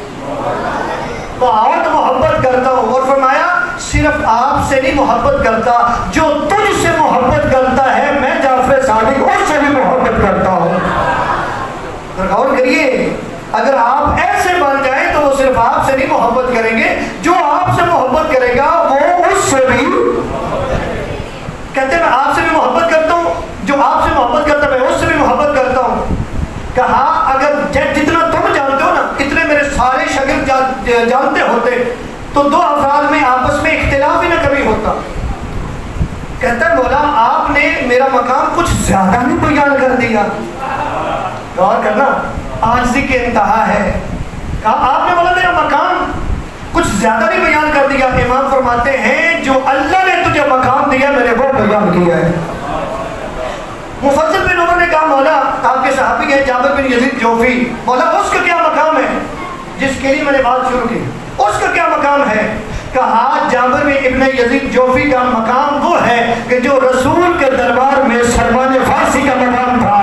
بہت محبت کرتا ہوں۔ اور فرمایا صرف آپ سے نہیں محبت کرتا، جو تجھ سے محبت کرتا ہے میں جعفر صادق اس سے بھی محبت کرتا ہوں۔ غور کریے، اگر آپ ایسے بن جائیں تو وہ صرف آپ سے نہیں محبت کریں گے، جو آپ سے محبت کرے گا وہ اس سے بھی کہتے ہیں میں آپ سے بھی محبت کرتا ہوں، جو آپ سے محبت کرتا ہے میں اس سے بھی محبت کرتا ہوں۔ کہا اگر جتنا تم جانتے ہو نا اتنے میرے سارے شاگرد جانتے ہوتے تو دو افراد میں آپس میں اختلاف ہی نہ کبھی ہوتا۔ کہتا ہے مولا آپ نے میرا مقام کچھ زیادہ نہیں بیان کر دیا۔ غور کرنا، عاجزی کے انتہا ہے۔ کہا آپ نے بولا میرا مقام کچھ زیادہ نہیں بیان کر دیا۔ امام فرماتے ہیں جو اللہ نے تجھے مقام دیا میں نے وہ بیان کیا ہے۔ مفضل بن عمر نے کہا مولا آپ کے صحابی ہیں جابر بن یزید جوفی، مولا اس کا کیا مقام ہے؟ جس کے لیے میں نے بات شروع کی، اس کا کیا مقام ہے؟ کہا جابر بن ابن یزید جوفی کا مقام وہ ہے کہ جو رسول کے دربار میں سلمان فارسی کا مقام تھا۔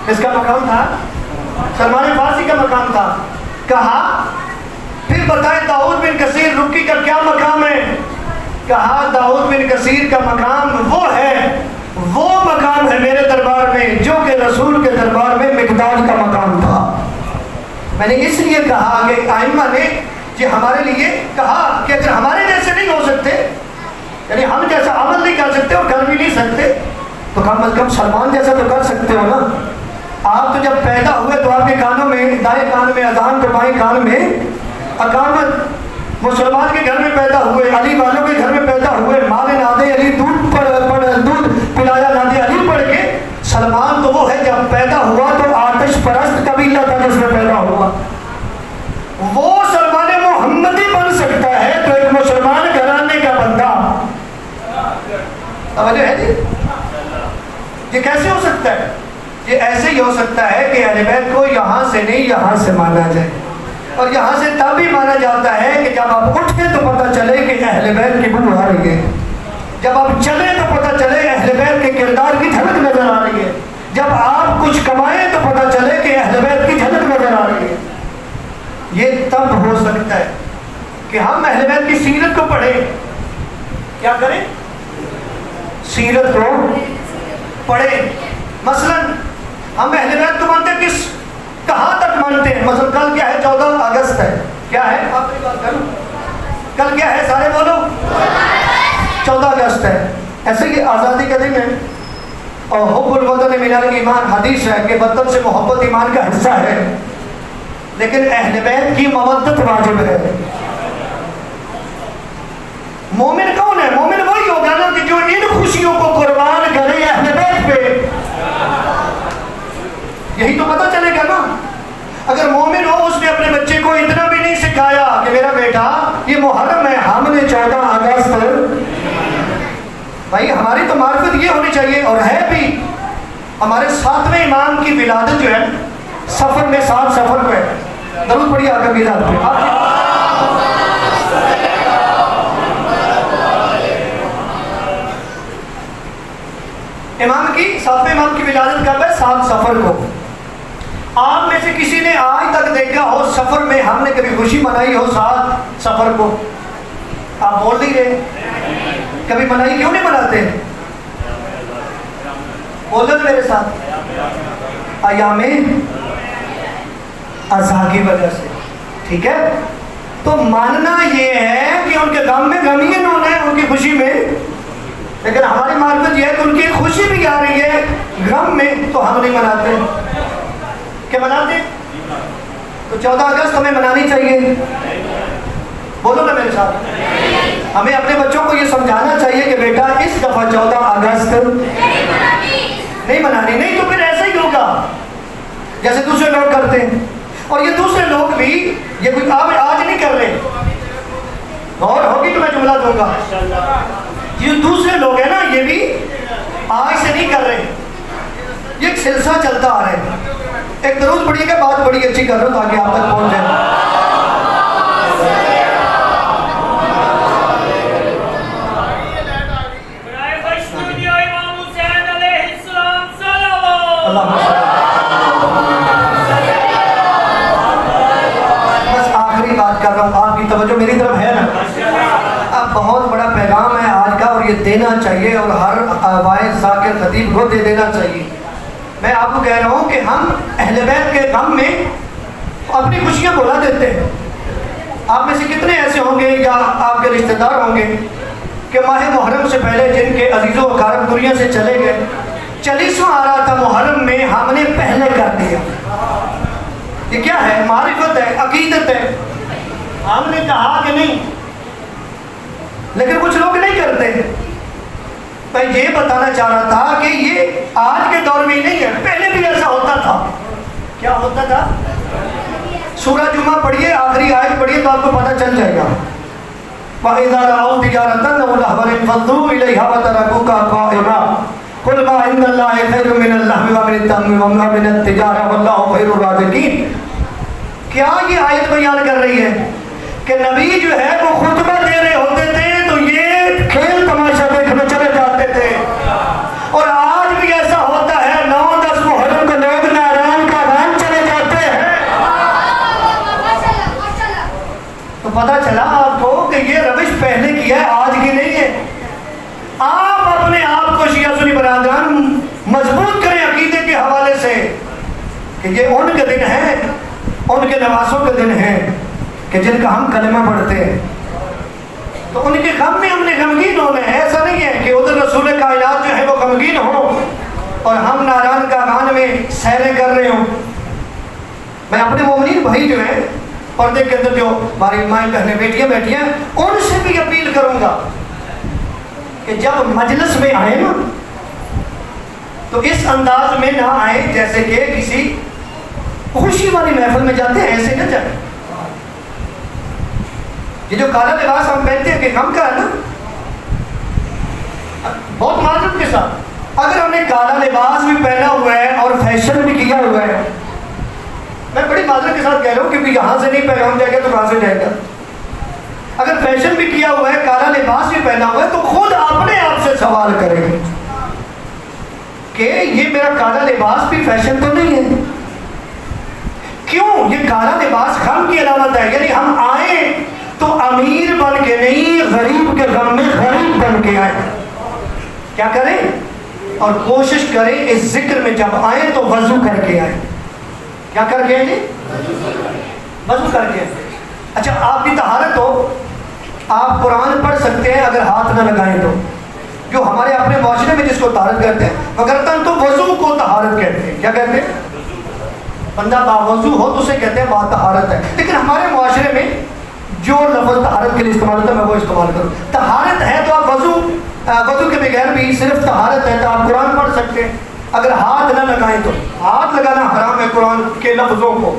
اس کا مقام تھا، سلمان فارسی کا مقام تھا۔ کہا پھر بتائیں داؤد بن کثیر رکی کا کیا مقام ہے؟ کہا داؤد بن کثیر کا مقام وہ مقام ہے میرے دربار میں جو کہ رسول کے دربار میں مقداد کا مقام تھا۔ میں نے اس لیے کہا کہ ائمہ نے یہ ہمارے لیے کہا کہ اگر ہمارے جیسے نہیں ہو سکتے، یعنی ہم جیسا عمل نہیں کر سکتے اور کر بھی نہیں سکتے، تو کم از کم سلمان جیسا تو کر سکتے ہو نا۔ آپ تو جب پیدا ہوئے تو آپ کے کانوں میں دائیں کان میں اذان تو بائیں کان میں اقامت۔ مسلمان کے گھر میں پیدا ہوئے، علی والوں کے گھر میں پیدا ہوئے، ماں نے نادے علی دودھ پلایا نادے علی پڑھ کے۔ سلمان تو وہ ہے جب پیدا ہوا تو آتش پرست قبیلہ تھا جس میں پیدا ہوا، وہ سلمان محمدی بن سکتا ہے تو ایک مسلمان گھرانے کا بندہ۔ توجہ ہے جی؟ یہ کیسے ہو سکتا ہے؟ یہ ایسے ہی ہو سکتا ہے کہ اہل بیت کو یہاں سے نہیں یہاں سے مانا جائے، اور یہاں سے تب بھی مانا جاتا ہے کہ جب آپ اٹھیں تو پتہ چلے کہ اہل بیت کی بو آ رہی ہے، جب آپ چلیں تو پتہ چلے اہل بیت کے کردار کی جھلک نظر آ رہی ہے، جب آپ کچھ کمائیں تو پتہ چلے کہ اہل بیت کی جھلک نظر آ رہی ہے۔ یہ کہ ہم اہل بیت کی سیرت کو پڑھیں. کیا کریں؟ سیرت کو پڑھیں. مثلا ہم اہل بیت کو مانتے کس کہاں تک مانتے ہیں؟ مثلا کل کیا ہے؟ 14 اگست ہے. کیا ہے؟ آپ کی بات کرو. کل کیا ہے؟ سارے بولو. 14 اگست ہے. ایسے کہ آزادی کا دن ہے اور حب الوطن من الایمان حدیث ہے کہ وطن سے محبت ایمان کا حصہ ہے. لیکن اہل بیت کی مودت واجب ہے. مومن کون ہے؟ مومن وہی ہوگا نا کہ جو ان خوشیوں کو قربان کرے اہل بیت پہ. یہی تو پتہ چلے گا نا. اگر مومن ہو اس نے اپنے بچے کو اتنا بھی نہیں سکھایا کہ میرا بیٹا یہ محرم ہے ہم نے 14 اگست. بھائی ہماری تو معرفت یہ ہونی چاہیے اور ہے بھی. ہمارے 7ویں امام کی ولادت جو ہے سفر میں 7 سفر کو ہے. درود پڑھیے آقا کی ذات پہ. امام کی 7ویں امام کی ولادت کب ہے؟ 7 سفر کو. آپ میں سے کسی نے آج تک دیکھا ہو سفر میں ہم نے کبھی خوشی منائی ہو 7 سفر کو؟ آپ بول نہیں رہے. کبھی منائی کیوں نہیں مناتے؟ بول دو میرے ساتھ. ایام اضحیٰ کی وجہ سے. ٹھیک ہے. تو ماننا یہ ہے کہ ان کے غم میں غمگین ہونا ہے ان کی خوشی میں. لیکن ہماری معرفت یہ ہے کہ ان کی خوشی بھی آ رہی ہے غم میں تو ہم نہیں مناتے. کیا مناتے؟ تو 14 اگست ہمیں منانی چاہیے. بولو نا میرے ساتھ. ہمیں اپنے بچوں کو یہ سمجھانا چاہیے کہ بیٹا اس دفعہ 14 اگست نہیں منانی. نہیں تو پھر ایسا ہی ہوگا جیسے دوسرے لوگ کرتے ہیں. اور یہ دوسرے لوگ بھی یہ کوئی آج نہیں کر رہے. غور ہوگی تو میں جملہ دوں گا. یہ دوسرے لوگ ہیں نا یہ بھی آج سے نہیں کر رہے. یہ ایک سلسلہ چلتا آ رہا ہے. ایک درود پڑھیے گا بات بڑی اچھی کر رہا ہوں تاکہ آپ تک پہنچ جائے. بس آخری بات کر رہا ہوں. آپ کی توجہ میری طرف ہے نا. اب بہت بڑا پیغام ہے آج کا اور یہ دینا چاہیے اور ہر واعظ ذاکر خطیب کو دے دینا چاہیے. میں آپ کو کہہ رہا ہوں کہ ہم اہل بیت کے غم میں اپنی خوشیاں بھلا دیتے ہیں. آپ میں سے کتنے ایسے ہوں گے یا آپ کے رشتہ دار ہوں گے کہ ماہ محرم سے پہلے جن کے عزیز و اقارب دنیا سے چلے گئے 40واں آ رہا تھا محرم میں ہم نے پہلے کر دیا. یہ کیا ہے؟ معرفت ہے, عقیدت ہے. ہم نے کہا کہ نہیں لیکن کچھ لوگ نہیں کرتے. میں یہ بتانا چاہ رہا تھا کہ یہ آج کے دور میں ہی نہیں ہے, پہلے بھی ایسا ہوتا تھا. کیا ہوتا تھا؟ سورہ جمعہ پڑھیے, آخری آیت پڑھیے تو آپ کو پتہ چل جائے گا. وَإِذَا رَأَوْا تِجَارَةً أَوْ لَهْوًا انفَضُّوا إِلَيْهَا وَتَرَكُوكَ قَائِمًا قُلْ مَا عِندَ اللَّهِ خَيْرٌ مِنَ اللَّهْوِ وَمِنَ التِّجَارَةِ وَاللَّهُ خَيْرُ الرَّازِقِينَ. کیا یہ آیت بیان کر رہی ہے کہ نبی جو ہے وہ خطبہ دے رہے ہوتے تھے تو یہ کھیل تماشا دیکھنے چلے جاتے تھے. اور آج بھی ایسا ہوتا ہے 9-10 محرم کو لوگ ناران کا ران چلے جاتے ہیں. تو پتہ چلا آپ کو کہ یہ روش پہلے کی ہے, آج کی نہیں ہے. آپ اپنے آپ کو شیعہ سنی برادران مضبوط کریں عقیدے کے حوالے سے کہ یہ ان کے دن ہیں, ان کے نوازوں کے دن ہیں کہ جن کا ہم کلمہ پڑھتے ہیں. تو ان کے غم میں ہم نے غمگین ہونا ہے. ایسا نہیں ہے کہ ادھر رسول کائنات جو ہے وہ غمگین ہوں اور ہم ناران کا غان میں سیریں کر رہے ہوں. میں اپنے مومنین بھائی جو ہیں پردے کے اندر جو ہماری مائیں بہنیں بیٹیاں بیٹھی ہیں ان سے بھی اپیل کروں گا کہ جب مجلس میں آئے نا تو اس انداز میں نہ آئے جیسے کہ کسی خوشی والی محفل میں جاتے ہیں, ایسے نہ جائیں. یہ جو کالا لباس ہم پہنتے ہیں کہ غم کا ہے نا, بہت معذرت کے ساتھ اگر ہم نے کالا لباس بھی پہنا ہوا ہے اور فیشن بھی کیا ہوا ہے, میں بڑی معذرت کے ساتھ کہہ رہا ہوں کہ یہاں سے نہیں پیغام جائے گا تو کہاں سے جائے گا. اگر فیشن بھی کیا ہوا ہے, کالا لباس بھی پہنا ہوا ہے تو خود اپنے آپ سے سوال کریں کہ یہ میرا کالا لباس بھی فیشن تو نہیں ہے. کیوں؟ یہ کالا لباس غم کی علامت ہے. یعنی ہم آئیں تو امیر بن کے نہیں، غریب کے غم میں غریب بن کے آئیں. کیا کریں؟ اور کوشش کریں اس ذکر میں جب آئیں تو وضو کر کے آئیں. کیا کر کے آئیں جی؟ وضو کر کے آئیں. اچھا آپ کی طہارت ہو، آپ قرآن پڑھ سکتے ہیں اگر ہاتھ نہ لگائیں تو. جو ہمارے اپنے معاشرے میں جس کو طہارت کہتے ہیں، مگر تو وضو کو طہارت کہتے ہیں. کیا کہتے ہیں؟ بندہ باوضو ہو تو اسے کہتے ہیں با طہارت ہے. لیکن ہمارے معاشرے میں جو لفظ طہارت کے لیے استعمال ہوتا ہے میں وہ استعمال کروں. طہارت ہے تو آپ وضو کے بغیر بھی صرف طہارت ہے تو آپ قرآن پڑھ سکتے ہیں اگر ہاتھ نہ لگائیں تو. ہاتھ لگانا حرام ہے قرآن کے لفظوں کو،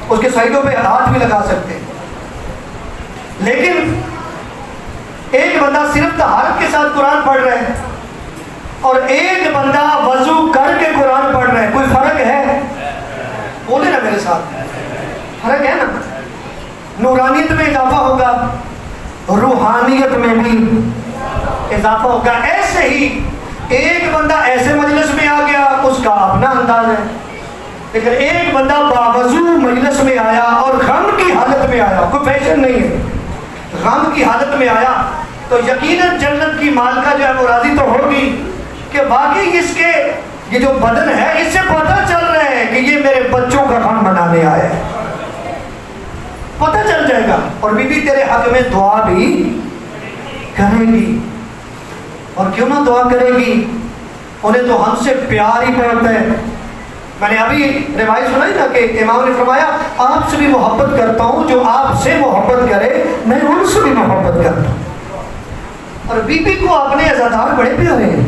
اس کے سائڈوں پہ ہاتھ بھی لگا سکتے ہیں. لیکن ایک بندہ صرف طہارت کے ساتھ قرآن پڑھ رہا ہے اور ایک بندہ وضو کر کے قرآن پڑھ رہا ہے، کوئی فرق ہے؟ بولے نا میرے ساتھ، فرق ہے نا. نورانیت میں اضافہ ہوگا، روحانیت میں بھی اضافہ ہوگا. ایسے ہی ایک بندہ ایسے مجلس میں آ گیا اس کا اپنا انداز ہے، لیکن ایک بندہ باوضو مجلس میں آیا اور غم کی حالت میں آیا، کوئی فیشن نہیں ہے، غم کی حالت میں آیا تو یقیناً جنت کی مالکہ جو ہے وہ راضی تو ہوگی کہ باقی اس کے یہ جو بدن ہے اس سے پتہ چل رہا ہے کہ یہ میرے بچوں کا غم منانے آیا ہے. پتہ چل جائے گا. اور بی بی تیرے حق میں دعا بھی کرے گی. اور کیوں نہ دعا کرے گی؟ انہیں تو ہم سے پیار ہی بہت ہے. میں نے ابھی روایت سنائی نا کہ امام نے فرمایا آپ سے بھی محبت کرتا ہوں جو آپ سے محبت کرے، میں ان سے بھی محبت کرتا ہوں. اور بی بی کو اپنے عزادار بڑے پیارے ہیں.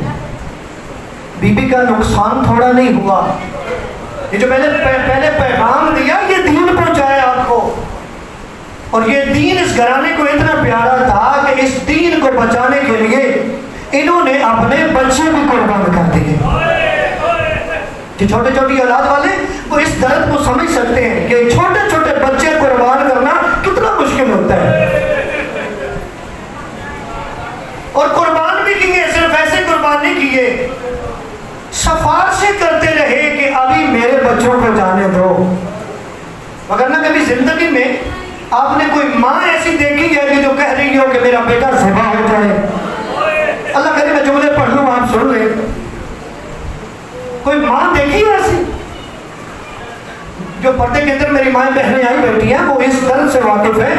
بی بی کا نقصان تھوڑا نہیں ہوا. یہ جو میں نے پہلے پیغام دیا یہ دین پہنچایا آپ کو، اور یہ دین اس گھرانے کو اتنا پیارا تھا کہ اس دین کو بچانے کے لیے انہوں نے اپنے بچے بھی قربان کر دیے. جو چھوٹے چھوٹی اولاد والے وہ اس درد کو سمجھ سکتے ہیں کہ چھوٹے چھوٹے بچے قربان کرنا کتنا مشکل ہوتا ہے. اور قربان بھی کیے، صرف ایسے قربان نہیں کیے، سفارشیں کرتے رہے کہ ابھی میرے بچوں کو جانے دو. مگر نہ کبھی زندگی میں آپ نے کوئی ماں ایسی دیکھی ہے کہ جو کہہ رہی ہو کہ میرا بیٹا ذبح ہو جائے. اللہ کرے میں جملے پڑھ لوں آپ سن لیں. کوئی ماں دیکھی ہے ایسی؟ جو پردے کے اندر میری مائیں بہنیں آئی بیٹھی ہیں وہ اس درد سے واقف ہیں.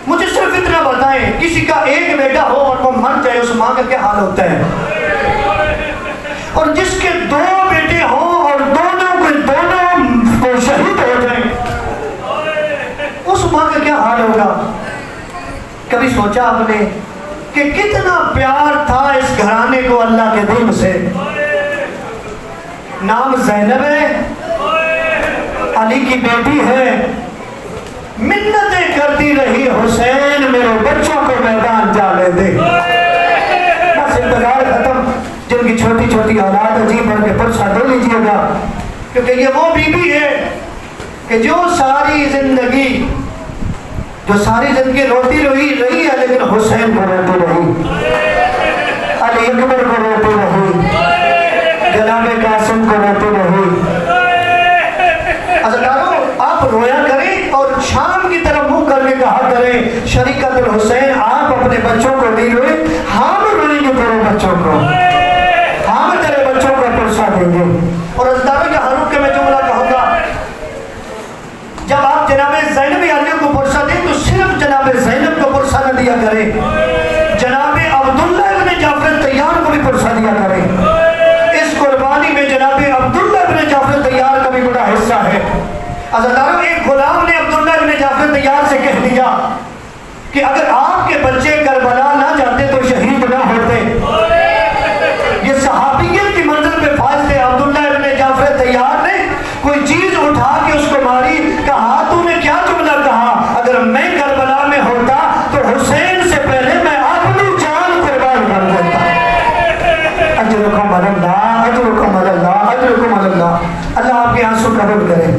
مجھے صرف اتنا بتائیں کسی کا ایک بیٹا ہو اور وہ مر جائے اس ماں کا کیا حال ہوتا ہے؟ اور جس کے دو بیٹے ہوں اور دونوں شہید ہو جائیں اس ماں کا کیا حال ہوگا؟ کبھی سوچا آپ نے کہ کتنا پیار تھا اس گھرانے کو اللہ کے دین سے؟ نام زینب ہے، علی کی بیٹی ہے، منتیں کرتی رہی حسین میرے بچوں کو میدان جانے دے. بس انتظار ختم. جن کی چھوٹی چھوٹی اولاد عجیب بن کے پرچہ دے لیجیے گا، کیونکہ یہ وہ بیوی ہے کہ جو ساری زندگی روتی رہی ہے لیکن حسین کو روتی رہی، علی اکبر کو روتی رہی، جناب قاسم کو روتی رہی. عزیزانو آپ رویا کریں اور شام کی طرف منہ کر کے کہا کریں شریکت الحسین آپ اپنے بچوں کو نہیں روئے، ہم روئیں گے تیرے بچوں کو، ہم تیرے بچوں کو پرسہ دیں گے. اور عزیزانو یہ حروف کے میں جملہ کہوں گا، جب آپ جناب زینب عالیہ کو پرسہ دیں تو صرف جناب زینب کو پرسہ نہ دیا کریں، جناب عبداللہ ابن جعفر طیار کو بھی پرسہ دیا کریں. اس قربانی میں جناب عبداللہ ابن جعفر طیار کا بھی بڑا حصہ ہے. عزیزانو ایک غلام نے عبداللہ ابن جعفر طیار سے کہہ دیا کہ اگر آپ کے بچے کربلا نہ جاتے تو شہید نہ ہوتے. یہ صحابیت کی منزل پہ فائز تھے. عبداللہ ابن جعفر طیار نے کوئی چیز اٹھا کے اس کو ماری، کہا تو نے کیا جملہ کہا؟ اگر میں کربلا میں ہوتا تو حسین سے پہلے میں اپنی جان قربان کر دیتا. اجرکم اللہ، اجرکم اللہ، اجرکم اللہ. اللہ آپ کے آنسو قبول کرے.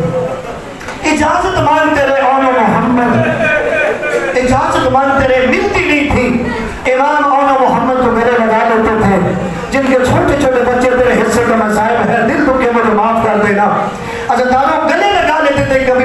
اجازت مانگتے رہے اون محمد، اجازت مانگتے رہے، ملتی نہیں تھی. امام اون محمد کو میرے لگا لیتے تھے جن کے چھوٹے چھوٹے بچے تیرے حصے کا مسائل ہے، دل دکھے مجھے معاف کر دینا. عزیزانو گلے لگا لیتے تھے کبھی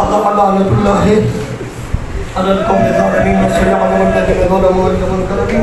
Allah la'natullahi ala al-qawmi adh-dhalimin wa sallallahu ala alladhina zalamu wal munkarin।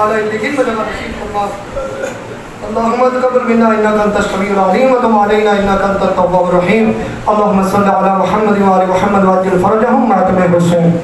اعلی لیکن مجھے نصیب فرما اللهم تقبل منا انك انت السميع العليم وتب علينا انك انت التواب الرحيم اللهم صل على محمد وعلى محمد وعجل فرجهم مع تمام الحسين